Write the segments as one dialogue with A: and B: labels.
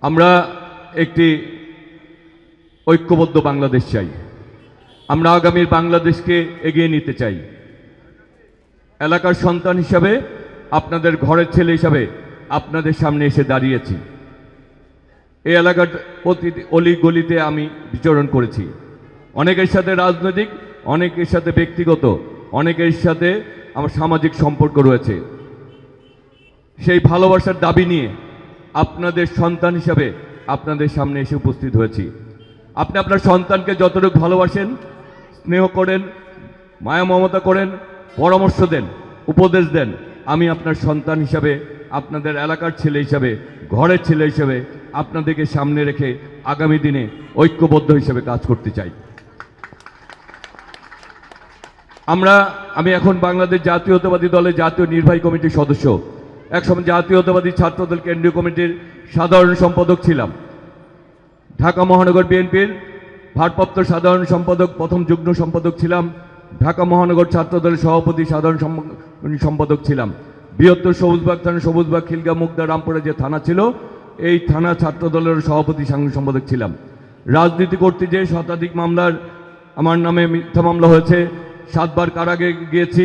A: আমরা একটি ঐক্যবদ্ধ বাংলাদেশ চাই। আমরা আগামীর বাংলাদেশকে এগিয়ে নিতে চাই। এলাকার সন্তান হিসাবে, আপনাদের ঘরের ছেলে হিসাবে আপনাদের সামনে এসে দাঁড়িয়েছি। এই এলাকার প্রতিটি অলি গলিতে আমি বিচরণ করেছি। অনেকের সাথে রাজনৈতিক, অনেকের সাথে ব্যক্তিগত, অনেকের সাথে আমার সামাজিক সম্পর্ক রয়েছে। সেই ভালোবাসার দাবি নিয়ে আপনাদের সন্তান হিসাবে আপনাদের সামনে এসে উপস্থিত হয়েছি। আপনি আপনার সন্তানকে যতটুকু ভালোবাসেন, স্নেহ করেন, মায়া মমতা করেন, পরামর্শ দেন, উপদেশ দেন, আমি আপনার সন্তান হিসাবে, আপনাদের এলাকার ছেলে হিসাবে, ঘরের ছেলে হিসাবে আপনাদেরকে সামনে রেখে আগামী দিনে ঐক্যবদ্ধ হিসাবে কাজ করতে চাই। আমি এখন বাংলাদেশ জাতীয়তাবাদী দলের জাতীয় নির্বাহী কমিটির সদস্য, একসময় জাতীয়তাবাদী ছাত্রদল কেন্দ্রীয় কমিটির সাধারণ সম্পাদক ছিলাম। ঢাকা মহানগর বিএনপির ভারপ্রাপ্ত সাধারণ সম্পাদক, প্রথম যুগ্ম সম্পাদক ছিলাম। ঢাকা মহানগর ছাত্রদলের সভাপতি, সাধারণ সম্পাদক ছিলাম। বৃহত্তর সবুজবাগ থানা, সবুজবাগ, খিলগা, মুগদা, রামপুরে যে থানা ছিল, এই থানা ছাত্রদলের সভাপতি, সাংগঠনিক সম্পাদক ছিলাম। রাজনীতি করতে যে শতাধিক মামলার আমার নামে মিথ্যা মামলা হয়েছে, 7 বার কারাগে গিয়েছি,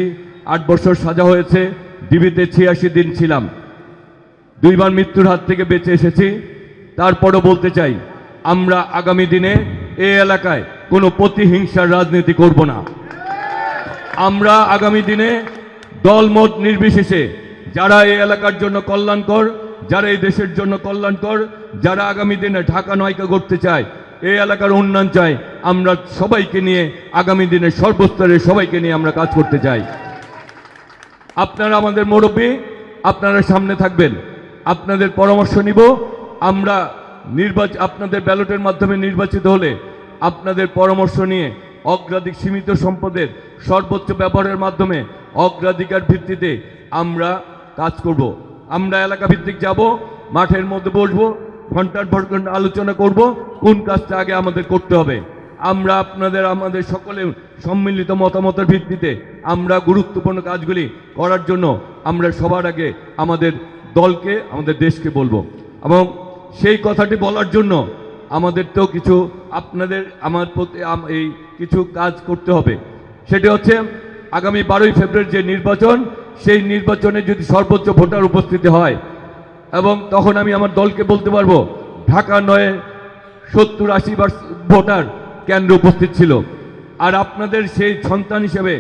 A: 8 বছর সাজা হয়েছে, ডিবিতে 86 দিন ছিলাম, 2 বার মৃত্যুর হাত থেকে বেঁচে এসেছি। তারপরও বলতে চাই, আমরা আগামী দিনে এই এলাকায় কোনো প্রতিহিংসার রাজনীতি করব না। আমরা আগামী দিনে দলমত নির্বিশেষে যারা এই এলাকার জন্য কল্যাণকর, যারা এই দেশের জন্য কল্যাণকর, যারা আগামী দিনে ঢাকা নয়কা করতে চায়, এই এলাকার উন্নয়ন চায়, আমরা সবাইকে নিয়ে আগামী দিনে সর্বস্তরে সবাইকে নিয়ে আমরা কাজ করতে চাই। আপনারা আমাদের মুরব্বী, আপনারা সামনে থাকবেন, আপনাদের পরামর্শ নিব। আমরা আপনাদের ব্যালটের মাধ্যমে নির্বাচিত হলে আপনাদের পরামর্শ নিয়ে অগ্রাধিকার সীমিত সম্পদের সর্বোচ্চ ব্যবহারের মাধ্যমে অগ্রাধিকার ভিত্তিতে আমরা কাজ করব। আমরা এলাকা ভিত্তিক যাব, মাঠের মধ্যে বসবো, ঘন্টার পর ঘন্টা আলোচনা করব কোন কাজটা আগে আমাদের করতে হবে। আমরা আমাদের সকলে সম্মিলিত মতামতের ভিত্তিতে আমরা গুরুত্বপূর্ণ কাজগুলি করার জন্য আমরা সবার আগে আমাদের দলকে, আমাদের দেশকে বলবো। এবং সেই কথাটি বলার জন্য আমাদের তো কিছু আমার প্রতি এই কিছু কাজ করতে হবে। সেটি হচ্ছে আগামী 12ই ফেব্রুয়ারি যে নির্বাচন, সেই নির্বাচনে যদি সর্বোচ্চ ভোটার উপস্থিতি হয়, এবং তখন আমি আমার দলকে বলতে পারবো ঢাকা 9 70-80 ভোটার কেন্দ্রে উপস্থিত ছিল। আর আপনাদের সেই সন্তান হিসেবে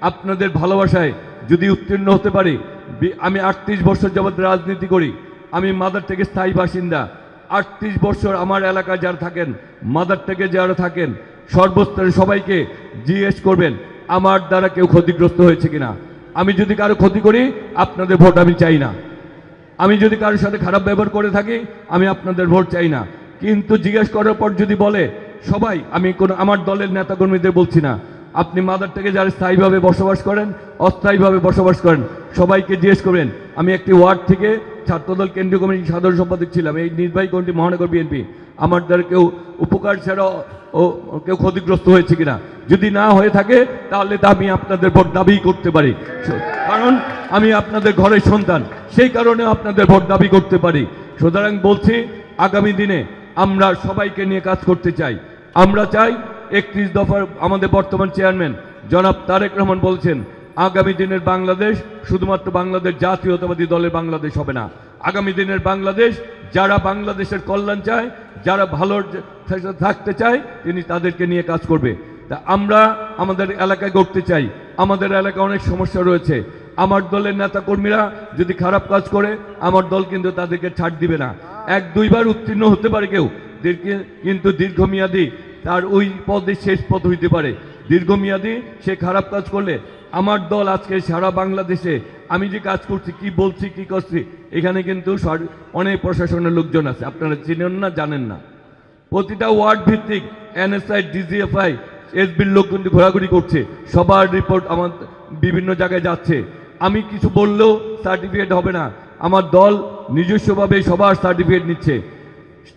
A: আপনাদের ভালোবাসায় যদি উত্তীর্ণ হতে পারি, আমি 38 বছর যাবৎ রাজনীতি করি, আমি মাদার থেকে স্থায়ী বাসিন্দা। 38 বছর আমার এলাকায় যারা থাকেন, মাদার থেকে যারা থাকেন, সর্বস্তরে সবাইকে জিজ্ঞেস করবেন আমার দ্বারা কেউ ক্ষতিগ্রস্ত হয়েছে কিনা। আমি যদি কারো ক্ষতি করি, আপনাদের ভোট আমি চাই না। আমি যদি কারোর সাথে খারাপ ব্যবহার করে থাকি, আমি আপনাদের ভোট চাই না। কিন্তু জিজ্ঞেস করার পর যদি বলে সবাই, আমি আমার দলের নেতাকর্মীদের বলছি না, আপনি মাদার থেকে যারা স্থায়ীভাবে বসবাস করেন, অস্থায়ীভাবে বসবাস করেন, সবাইকে জিজ্ঞেস করবেন আমি একটি ওয়ার্ড থেকে ছাত্রদল কেন্দ্রীয় কমিটির সাধারণ সম্পাদক ছিলাম, এই নির্বাহী কমিটি মহানগর বিএনপি, আমার দ্বারা কেউ উপকার ছাড়া কেউ ক্ষতিগ্রস্ত হয়েছে কিনা। যদি না হয়ে থাকে তাহলে তা আমি আপনাদের ভোট দাবি করতে পারি, কারণ আমি আপনাদের ঘরের সন্তান, সেই কারণে আপনাদের ভোট দাবি করতে পারি। সুতরাং বলছি, আগামী দিনে আমরা সবাইকে নিয়ে কাজ করতে চাই। আমরা চাই 31 দফার আমাদের বর্তমান চেয়ারম্যান জনাব তারেক রহমান বলছেন, আগামী দিনের বাংলাদেশ শুধুমাত্র বাংলাদেশ জাতীয়তাবাদী দলের বাংলাদেশ হবে না। আগামী দিনের বাংলাদেশ যারা বাংলাদেশের কল্যাণ চায়, যারা ভালো থাকতে চায়, তিনি তাদেরকে নিয়ে কাজ করবে। তা আমরা আমাদের এলাকায় করতে চাই। আমাদের এলাকায় অনেক সমস্যা রয়েছে। আমার দলের নেতা কর্মীরা যদি খারাপ কাজ করে, আমার দল কিন্তু তাদেরকে ছাড় দিবে না। 1-2 বার উত্তীর্ণ হতে পারে কেউ, কিন্তু দীর্ঘমেয়াদী তার ওই পদে শেষ পদ হইতে পারে। দীর্ঘমেয়াদী সে খারাপ কাজ করলে আমার দল আজকে সারা বাংলাদেশে আমি যে কাজ করছি, কি বলছি, কি করছি, এখানে কিন্তু অনেক প্রশাসনের লোকজন আছে, আপনারা চিনেন না, জানেন না। প্রতিটা ওয়ার্ড ভিত্তিক NSI, DGFI, SBর লোক কিন্তু ঘোরাঘুরি করছে, সবার রিপোর্ট আমার বিভিন্ন জায়গায় যাচ্ছে। আমি কিছু বললেও সার্টিফিকেট হবে না, আমার দল নিজস্বভাবে সবার সার্টিফিকেট নিচ্ছে।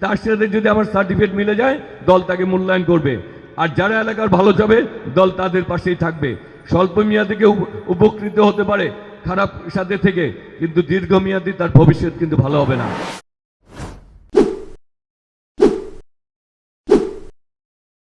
A: তার সাথে যদি আমার সার্টিফিকেট মিলে যায়, দল তাকে মূল্যায়ন করবে। আর যারা এলাকার ভালো যাবে, দল তাদের পাশেই থাকবে। স্বল্প মেয়াদে কেউ উপকৃত হতে পারে খারাপ সাথে থেকে, কিন্তু দীর্ঘমেয়াদী তার ভবিষ্যৎ কিন্তু ভালো হবে না।